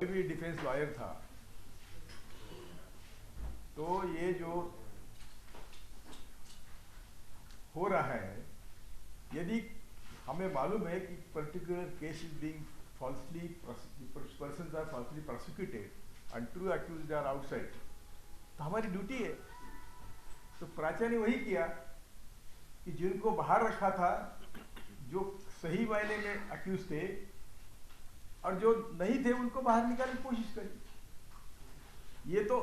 भी defence lawyer था, तो ये जो हो रहा है, यदि हमें मालूम है कि particular case is being falsely persons are falsely prosecuted and true accused are outside, तो हमारी ड्यूटी है। तो प्राचा ने वही किया कि जिनको बाहर रखा था, जो सही मायने में अक्यूज थे और जो नहीं थे, उनको बाहर निकालने की कोशिश करी। ये तो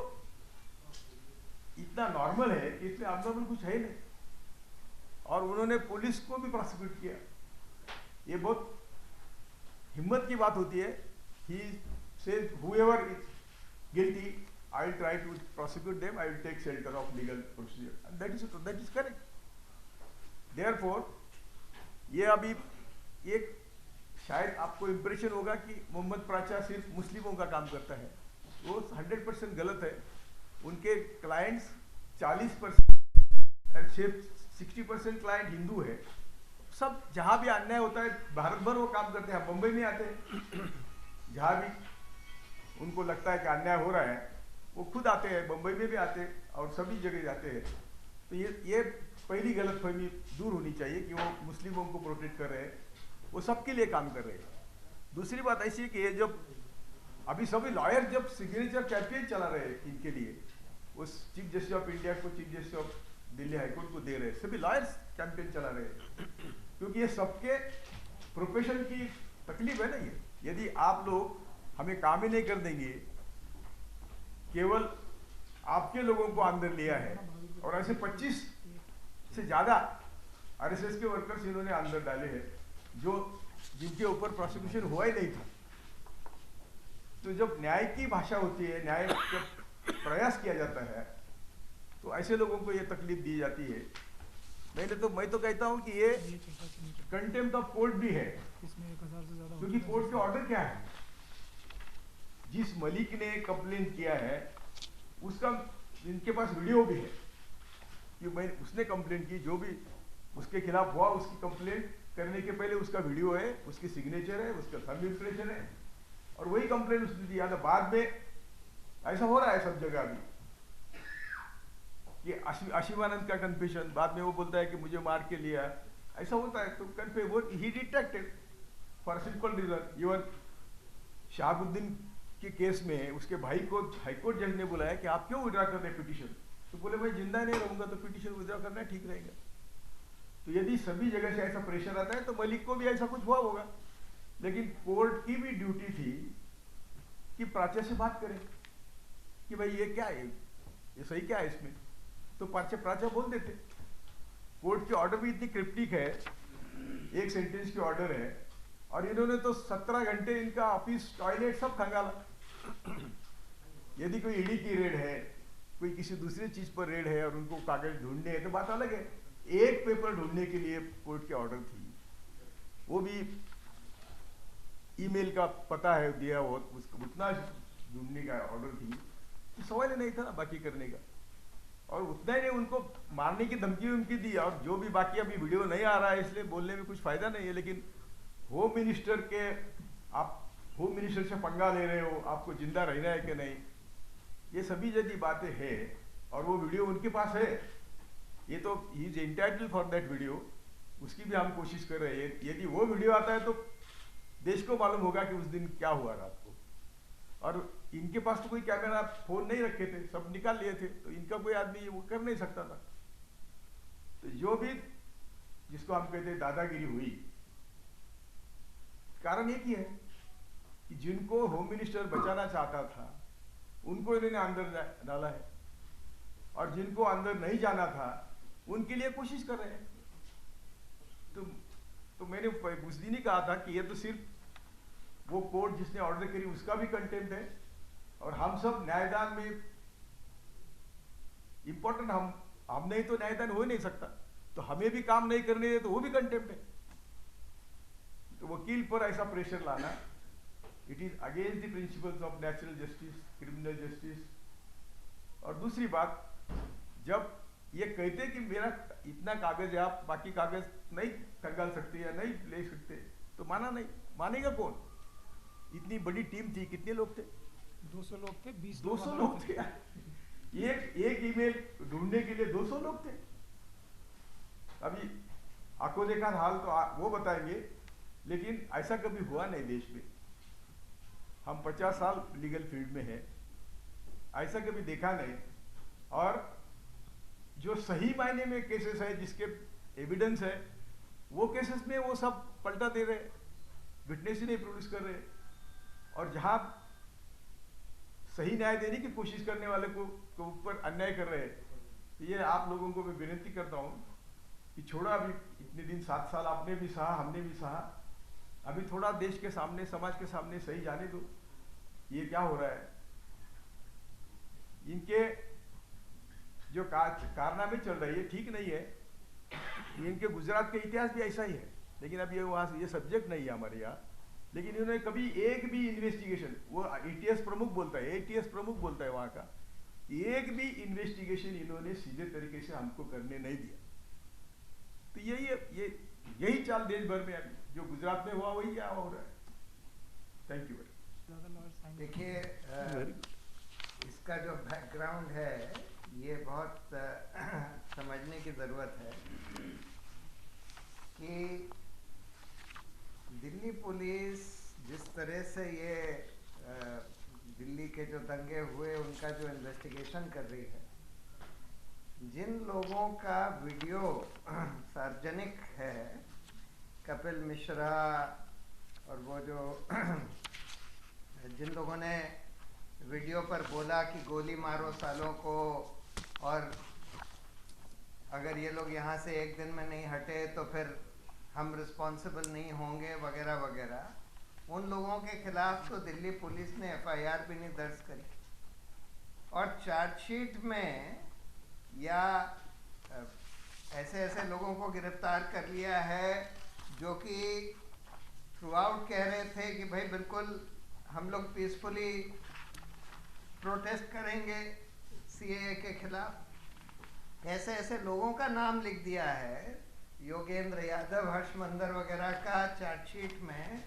इतना नॉर्मल है कि इसमें अबनॉर्मल कुछ है नहीं। और उन्होंने पुलिस को भी प्रोसिक्यूट किया। ये बहुत हिम्मत की बात होती है। He says whoever is guilty, I will try to prosecute them, I will take shelter of legal procedure, and that is correct. Therefore, ये अभी एक शायद आपको इंप्रेशन होगा कि मोहम्मद प्राचा सिर्फ मुस्लिमों का काम करता है। वो 100% गलत है। उनके क्लाइंट्स 40% 60% क्लाइंट हिंदू है। सब जहाँ भी अन्याय होता है भारत भर वो काम करते हैं। बम्बई में आते हैं, जहाँ भी उनको लगता है कि अन्याय हो रहा है वो खुद आते हैं, बम्बई में भी आते हैं और सभी जगह जाते हैं। तो ये पहली गलतफहमी दूर होनी चाहिए कि वो मुस्लिमों को प्रोटेक्ट कर रहे हैं। वो सबके लिए काम कर रहे हैं। दूसरी बात ऐसी है कि ये जब अभी सभी लॉयर जब सिग्नेचर कैंपेन चला रहे हैं इनके लिए, उस चीफ जस्टिस ऑफ इंडिया को chief justice of Delhi high court को दे रहे हैं, सभी लॉयर्स कैंपेन चला रहे हैं, क्योंकि ये सबके प्रोफेशन की तकलीफ है ना। ये यदि आप लोग हमें काम ही नहीं कर देंगे, केवल आपके लोगों को अंदर लिया है और ऐसे 25 से ज़्यादा आरएसएस के वर्कर्स इन्होंने अंदर डाले हैं जो जिनके ऊपर प्रोसिक्यूशन हुआ ही नहीं था। तो जब न्याय की भाषा होती है, न्याय जब प्रयास किया जाता है, तो ऐसे लोगों को ये तकलीफ दी जाती है। मैं तो कहता हूं कि ये कंटेम्प्ट ऑफ कोर्ट भी है, क्योंकि कोर्ट के ऑर्डर क्या है। जिस मलिक ने कंप्लेन किया है उसका इनके पास वीडियो भी है कि उसने कंप्लेन की, जो भी उसके खिलाफ हुआ उसकी कंप्लेन करने के पहले उसका वीडियो है, उसकी सिग्नेचर है, उसका थंब इम्प्रेशन है, और वही कंप्लेन उसने दिया था। बाद में ऐसा हो रहा है सब जगह अभी कि आशिमानंद का कन्फेशन, बाद में वो बोलता है कि मुझे मार के लिया, ऐसा होता है। तो कन्फे वो ही detected for simple reason. Even Shahabuddin के केस में उसके भाई को हाईकोर्ट जज ने बुलाया कि आप क्यों विड्रॉ कर रहे हैं पिटीशन, तो बोले मैं जिंदा नहीं रहूंगा तो पिटीशन विड्रॉ करना ठीक रहेगा। तो यदि सभी जगह से ऐसा प्रेशर आता है तो मलिक को भी ऐसा कुछ हुआ होगा। लेकिन कोर्ट की भी ड्यूटी थी कि प्राचा से बात करें कि भाई ये क्या है, ये सही क्या है इसमें। तो प्राचा बोल देते। कोर्ट के ऑर्डर भी इतनी क्रिप्टिक है, एक सेंटेंस की ऑर्डर है, और इन्होंने तो 17 घंटे इनका ऑफिस, टॉयलेट सब खंगाला। यदि कोई ईडी की रेड है, कोई किसी दूसरी चीज पर रेड है और उनको कागज ढूंढने हैं तो बात अलग है। एक पेपर ढूंढने के लिए कोर्ट के ऑर्डर थी, वो भी ईमेल का पता है दिया, वो उतना ढूंढने का ऑर्डर थी। तो सवाल ही नहीं था ना बाकी करने का। और उतना ही नहीं, उनको मारने की धमकी दी। और जो भी बाकी अभी वीडियो नहीं आ रहा है इसलिए बोलने में कुछ फायदा नहीं है, लेकिन होम मिनिस्टर के, आप होम मिनिस्टर से पंगा ले रहे हो, आपको जिंदा रहना है कि नहीं, ये सभी यदि बातें हैं और वो वीडियो उनके पास है, ये तो he is entitled for that video, उसकी भी हम कोशिश कर रहे हैं। यदि वो वीडियो आता है तो देश को मालूम होगा कि उस दिन क्या हुआ रात को। और इनके पास तो कोई कैमरा फोन नहीं रखे थे, सब निकाल लिए थे, तो इनका कोई आदमी वो कर नहीं सकता था। तो जो भी जिसको हम कहते हैं दादागिरी हुई, कारण एक ही है कि जिनको होम मिनिस्टर बचाना चाहता था उनको इन्होंने अंदर डाला है, और जिनको अंदर नहीं जाना था उनके लिए कोशिश कर रहे हैं। तो मैंने उस दिन ही कहा था कि ये तो सिर्फ वो कोर्ट जिसने ऑर्डर करी उसका भी कंटेम्प्ट है, और हम सब न्यायदान में इंपॉर्टेंट, हम नहीं तो न्यायदान हो ही नहीं सकता। तो हमें भी काम नहीं करने दे तो वो भी कंटेम्प्ट है। तो वकील पर ऐसा प्रेशर लाना, it is against the principles of natural justice, criminal justice. और दूसरी बात, जब ये कहते कि मेरा इतना कागज है, आप बाकी कागज नहीं खंगाल सकते या नहीं ले सकते, तो माना नहीं, मानेगा कौन। इतनी बड़ी टीम थी, कितने लोग थे? 200 लोग थे, 200 लोग थे यार। एक ईमेल ढूंढने के लिए 200 लोग थे। अभी आंखों देखा हाल तो वो बताएंगे, लेकिन ऐसा कभी हुआ नहीं देश में। हम 50 साल लीगल फील्ड में हैं, ऐसा कभी देखा नहीं। और जो सही मायने में केसेस है, जिसके एविडेंस है, वो केसेस में वो सब पलटा दे रहे, विटनेस ही नहीं प्रोड्यूस कर रहे। और जहां सही न्याय देने की कोशिश करने वाले को ऊपर अन्याय कर रहे हैं। तो ये आप लोगों को मैं विनती करता हूं कि छोड़ा, अभी इतने दिन 7 साल आपने भी सहा, हमने भी सहा, अभी थोड़ा देश के सामने, समाज के सामने सही जाने दो। ये क्या हो रहा है? इनके जो कारनामे चल रही है ठीक नहीं है। इनके गुजरात के इतिहास भी ऐसा ही है, लेकिन अब ये वहाँ से ये सब्जेक्ट नहीं है हमारे यहाँ। लेकिन इन्होंने कभी एक भी इन्वेस्टिगेशन, वो एटीएस प्रमुख बोलता है, एटीएस प्रमुख बोलता है वहाँ का, एक भी इन्वेस्टिगेशन इन्होंने सीधे तरीके से हमको करने नहीं दिया। तो यही चाल देश भर में अभी जो गुजरात में हुआ वही यहाँ हो रहा है। Thank you. देखिए, इसका जो बैकग्राउंड है ये बहुत समझने की ज़रूरत है कि दिल्ली पुलिस जिस तरह से ये दिल्ली के जो दंगे हुए उनका जो इन्वेस्टिगेशन कर रही है, जिन लोगों का वीडियो सार्वजनिक है, कपिल मिश्रा और वो जो जिन लोगों ने वीडियो पर बोला कि गोली मारो सालों को, और अगर ये लोग यहाँ से एक दिन में नहीं हटे तो फिर हम रिस्पॉन्सिबल नहीं होंगे वगैरह वगैरह, उन लोगों के खिलाफ तो दिल्ली पुलिस ने एफआईआर भी नहीं दर्ज करी। और चार्जशीट में या ऐसे ऐसे लोगों को गिरफ्तार कर लिया है जो कि थ्रू आउट कह रहे थे कि भाई बिल्कुल हम लोग पीसफुली प्रोटेस्ट करेंगे सीएए के खिलाफ। ऐसे ऐसे लोगों का नाम लिख दिया है, योगेंद्र यादव, हर्ष मंदर वगैरह का चार्जशीट में,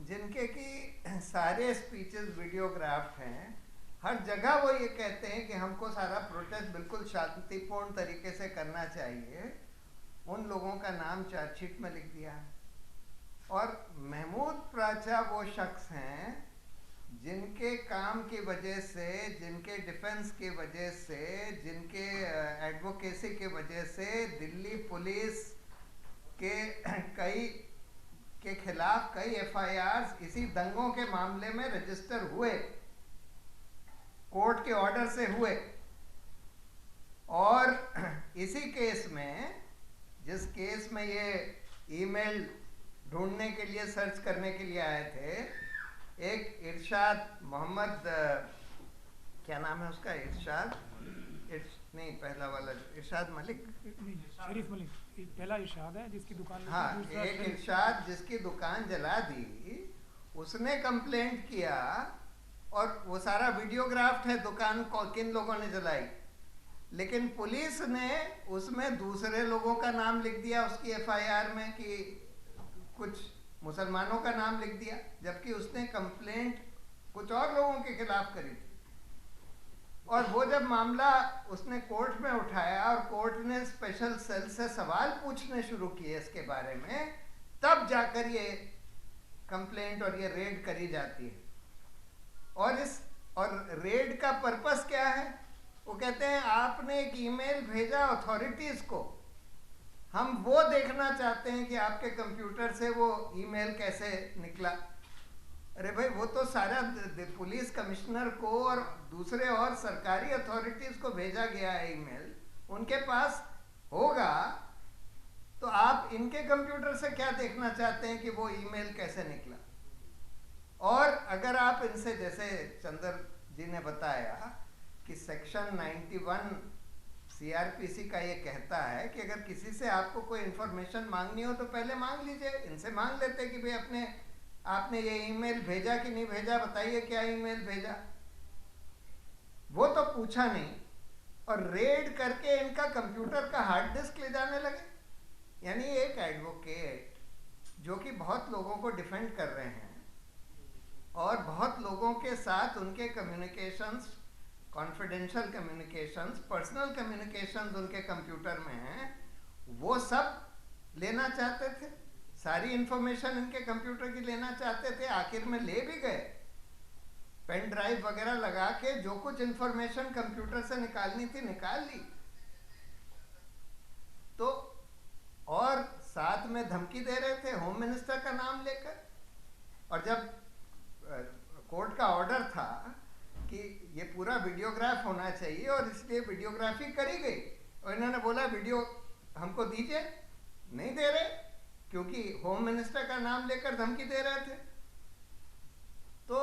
जिनके कि सारे स्पीचेस वीडियोग्राफ्ड हैं। हर जगह वो ये कहते हैं कि हमको सारा प्रोटेस्ट बिल्कुल शांतिपूर्ण तरीके से करना चाहिए। उन लोगों का नाम चार्जशीट में लिख दिया है। और महमूद प्राचा वो शख्स हैं जिनके काम की वजह से, जिनके डिफेंस की वजह से, जिनके एडवोकेसी की वजह से दिल्ली पुलिस के खिलाफ कई एफआईआर्स इसी दंगों के मामले में रजिस्टर हुए, कोर्ट के ऑर्डर से हुए। और इसी केस में, जिस केस में ये ईमेल ढूंढने के लिए, सर्च करने के लिए आए थे, एक इरशाद मोहम्मद, क्या नाम है उसका, इरशाद नहीं, पहला वाला इरशाद मलिक, शरीफ मलिक पहला इरशाद है जिसकी दुकान, हाँ, एक इरशाद जिसकी दुकान जला दी, उसने कंप्लेंट किया। और वो सारा वीडियोग्राफ्ट है दुकान को किन लोगों ने जलाई, लेकिन पुलिस ने उसमें दूसरे लोगों का नाम लिख दिया उसकी एफआईआर में, कि कुछ मुसलमानों का नाम लिख दिया, जबकि उसने कंप्लेंट कुछ और लोगों के खिलाफ करी थी। और वो जब मामला उसने कोर्ट में उठाया और कोर्ट ने स्पेशल सेल से सवाल पूछने शुरू किए इसके बारे में, तब जाकर ये कंप्लेंट और ये रेड करी जाती है। और रेड का पर्पस क्या है? वो कहते हैं आपने एक ईमेल भेजा अथॉरिटीज को, हम वो देखना चाहते हैं कि आपके कंप्यूटर से वो ईमेल कैसे निकला। अरे भाई, वो तो सारा पुलिस कमिश्नर को और दूसरे और सरकारी अथॉरिटीज को भेजा गया है ईमेल, उनके पास होगा, तो आप इनके कंप्यूटर से क्या देखना चाहते हैं कि वो ईमेल कैसे निकला? और अगर आप इनसे, जैसे चंदर जी ने बताया कि सेक्शन 91 सीआरपीसी का ये कहता है कि अगर किसी से आपको कोई इंफॉर्मेशन मांगनी हो तो पहले मांग लीजिए, इनसे मांग लेते कि भाई आपने ये ईमेल भेजा कि नहीं भेजा, बताइए क्या ईमेल भेजा। वो तो पूछा नहीं, और रेड करके इनका कंप्यूटर का हार्ड डिस्क ले जाने लगे। यानी एक एडवोकेट जो कि बहुत लोगों को डिफेंड कर रहे हैं, और बहुत लोगों के साथ उनके communications, confidential communications, personal communications उनके कंप्यूटर में हैं, वो सब लेना चाहते थे। सारी इंफॉर्मेशन इनके कंप्यूटर की लेना चाहते थे, आखिर में ले भी गए। पेन ड्राइव वगैरह लगा के जो कुछ इंफॉर्मेशन कंप्यूटर से निकालनी थी निकाल ली। तो और साथ में धमकी दे रहे थे होम मिनिस्टर का नाम लेकर। और जब कोर्ट का ऑर्डर था कि ये पूरा वीडियोग्राफ होना चाहिए और इसलिए वीडियोग्राफी करी गई, और इन्होंने बोला वीडियो हमको दीजिए, नहीं दे रहे क्योंकि होम मिनिस्टर का नाम लेकर धमकी दे रहे थे। तो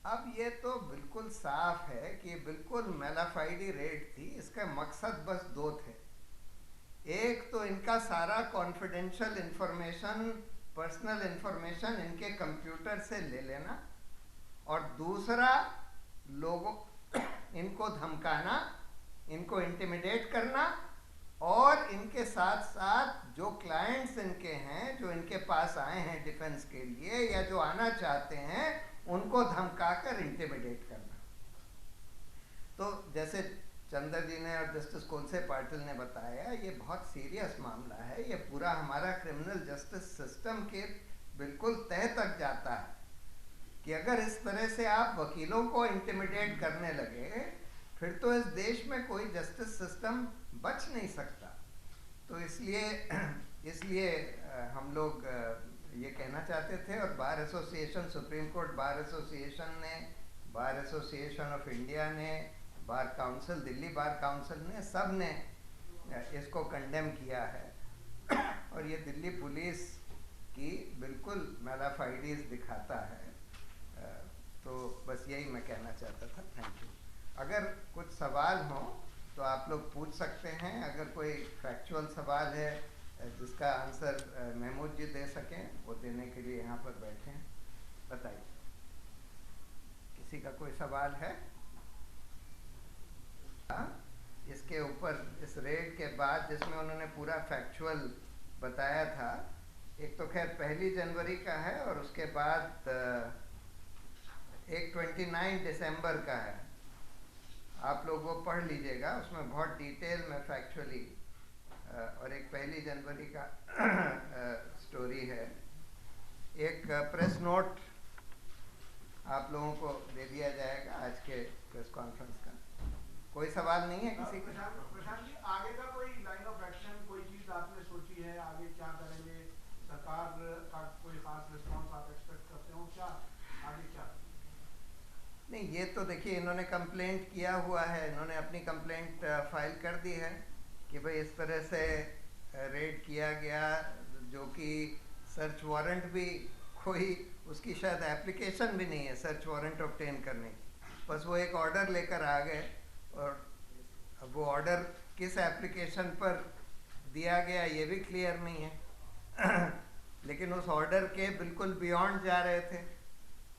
अब ये तो बिल्कुल साफ है कि बिल्कुल मेलाफाइडी रेड थी। इसका मकसद बस दो थे। एक तो इनका सारा कॉन्फिडेंशियल इंफॉर्मेशन, पर्सनल इंफॉर्मेशन इनके कंप्यूटर से ले लेना, और दूसरा लोगों इनको धमकाना, इनको इंटिमिडेट करना, और इनके साथ साथ जो क्लाइंट्स इनके हैं, जो इनके पास आए हैं डिफेंस के लिए या जो आना चाहते हैं, उनको धमकाकर इंटिमिडेट करना। तो जैसे चंद्र जी ने और जस्टिस कोलसे पाटिल ने बताया, ये बहुत सीरियस मामला है। ये पूरा हमारा क्रिमिनल जस्टिस सिस्टम के बिल्कुल तह तक जाता है कि अगर इस तरह से आप वकीलों को इंटिमिडेट करने लगे, फिर तो इस देश में कोई जस्टिस सिस्टम बच नहीं सकता। तो इसलिए हम लोग ये कहना चाहते थे, और bar association, supreme court bar association ने, बार एसोसिएशन ऑफ इंडिया ने, bar council, Delhi bar council ने, सब ने इसको कंडेम किया है। और ये दिल्ली पुलिस की बिल्कुल मेलाफाइडीज दिखाता है। तो बस यही मैं कहना चाहता था। Thank you. अगर कुछ सवाल हो तो आप लोग पूछ सकते हैं। अगर कोई फैक्चुअल सवाल है जिसका आंसर महमूद जी दे सकें, वो देने के लिए यहाँ पर बैठे हैं। बताइए, किसी का कोई सवाल है? इसके ऊपर, इस रेड के बाद जिसमें उन्होंने पूरा फैक्चुअल बताया था, एक तो खैर 1 जनवरी का है, और उसके बाद एक 29 दिसंबर का है। आप लोग वो पढ़ लीजिएगा, उसमें बहुत डिटेल में फैक्चुअली, और एक 1 जनवरी का स्टोरी है। एक प्रेस नोट आप लोगों को दे दिया जाएगा आज के प्रेस कॉन्फ्रेंस का। कोई सवाल नहीं है किसी का? प्रशांत जी, आगे का कोई लाइन ऑफ एक्शन, कोई चीज आपने सोची है? आगे क्या करेंगे? सरकार का कोई खास रिस्पांस आप एक्सपेक्ट करते हो? क्या आगे क्या? नहीं, ये तो देखिए, इन्होंने कंप्लेंट किया हुआ है, इन्होंने अपनी कंप्लेंट फाइल कर दी है कि भाई इस तरह से रेड किया गया, जो कि सर्च वारंट भी, कोई उसकी शायद एप्लीकेशन भी नहीं है सर्च वारंट ऑब्टेन करने की, बस वो एक ऑर्डर लेकर आ गए। और वो ऑर्डर किस एप्लीकेशन पर दिया गया ये भी क्लियर नहीं है। लेकिन उस ऑर्डर के बिल्कुल बियॉन्ड जा रहे थे।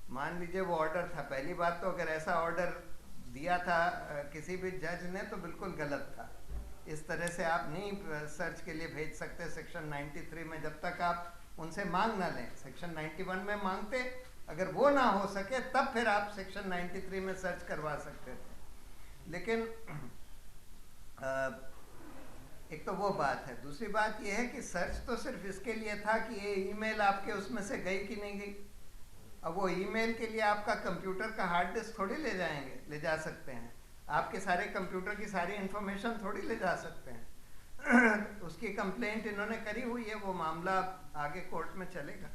मान लीजिए वो ऑर्डर था, पहली बात तो अगर ऐसा ऑर्डर दिया था किसी भी जज ने तो बिल्कुल गलत था। इस तरह से आप नहीं सर्च के लिए भेज सकते सेक्शन 93 में, जब तक आप उनसे मांग ना लें। सेक्शन 91 में मांगते, अगर वो ना हो सके तब फिर आप सेक्शन 93 में सर्च करवा सकते थे। लेकिन एक तो वो बात है। दूसरी बात ये है कि सर्च तो सिर्फ इसके लिए था कि ये ईमेल आपके उसमें से गई कि नहीं गई। अब वो ईमेल के लिए आपका कंप्यूटर का हार्ड डिस्क थोड़ी ले जाएंगे, ले जा सकते हैं। आपके सारे कंप्यूटर की सारी इंफॉर्मेशन थोड़ी ले जा सकते हैं। उसकी कंप्लेंट इन्होंने करी हुई है, वो मामला आगे कोर्ट में चलेगा।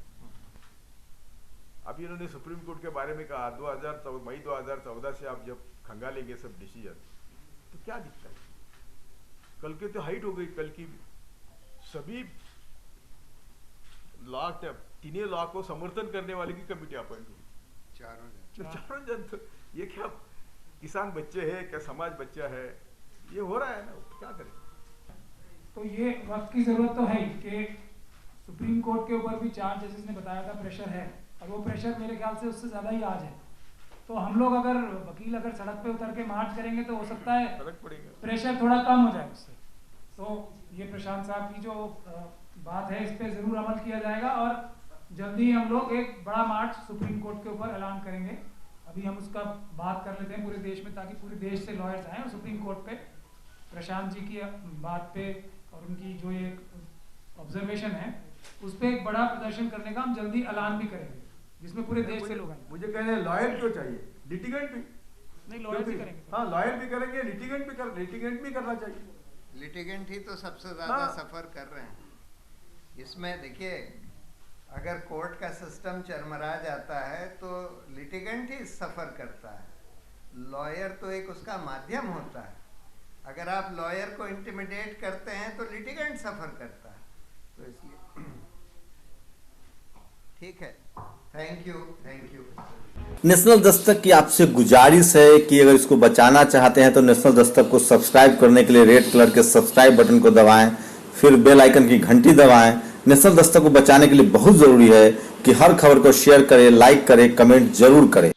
अभी इन्होंने सुप्रीम कोर्ट के बारे में कहा, मई 2014 से आप जब खंगालेंगे सब डिसीजन, तो क्या दिखता है? कल की तो हाइट हो गई, कल की सभी लॉ, तीनों लॉ को समर्थन करने वाले की कमेटी अपॉइंट हुई, चारों जन। तो ये क्या किसान बच्चे हैं, क्या समाज बच्चा है? ये हो रहा है ना, क्या करें? तो ये वक्त की जरूरत तो है ही कि सुप्रीम कोर्ट के ऊपर भी 4 जजेस ने बताया था प्रेशर है, और वो प्रेशर मेरे ख्याल से उससे ज़्यादा ही आज है। तो हम लोग अगर वकील अगर सड़क पे उतर के मार्च करेंगे तो हो सकता है फर्क पड़ेगा, प्रेशर थोड़ा कम हो जाए उससे। तो ये प्रशांत साहब की जो बात है, इस पे ज़रूर अमल किया जाएगा। और जल्दी हम लोग एक बड़ा मार्च सुप्रीम कोर्ट के ऊपर ऐलान करेंगे। अभी हम उसका बात कर लेते हैं पूरे देश में, ताकि पूरे देश से लॉयर्स आए और सुप्रीम कोर्ट पे प्रशांत जी की बात पे और उनकी जो ये ऑब्जर्वेशन है उस पर एक बड़ा प्रदर्शन करने का हम जल्दी ऐलान भी करेंगे, जिसमें पूरे देश से लोग आएंगे। मुझे कहने लॉयर क्यों चाहिए, लिटिगेंट भी नहीं, लॉयर भी करेंगे। हाँ, लॉयर भी करेंगे, लिटिगेंट भी करना चाहिए। लिटिगेंट ही तो सबसे ज्यादा हाँ। सफर कर रहे हैं इसमें। देखिए, अगर कोर्ट का सिस्टम चरमरा जाता है तो लिटिगेंट ही सफर करता है, लॉयर तो एक उसका माध्यम होता है। अगर आप लॉयर को इंटिमिडेट करते हैं तो लिटिगेंट सफर करता है, तो इसलिए ठीक है। Thank you. नेशनल दस्तक की आपसे गुजारिश है कि अगर इसको बचाना चाहते हैं तो नेशनल दस्तक को सब्सक्राइब करने के लिए रेड कलर के सब्सक्राइब बटन को दबाएं, फिर बेल आइकन की घंटी दबाएं। नेशनल दस्तक को बचाने के लिए बहुत जरूरी है कि हर खबर को शेयर करें, लाइक करें, कमेंट जरूर करें।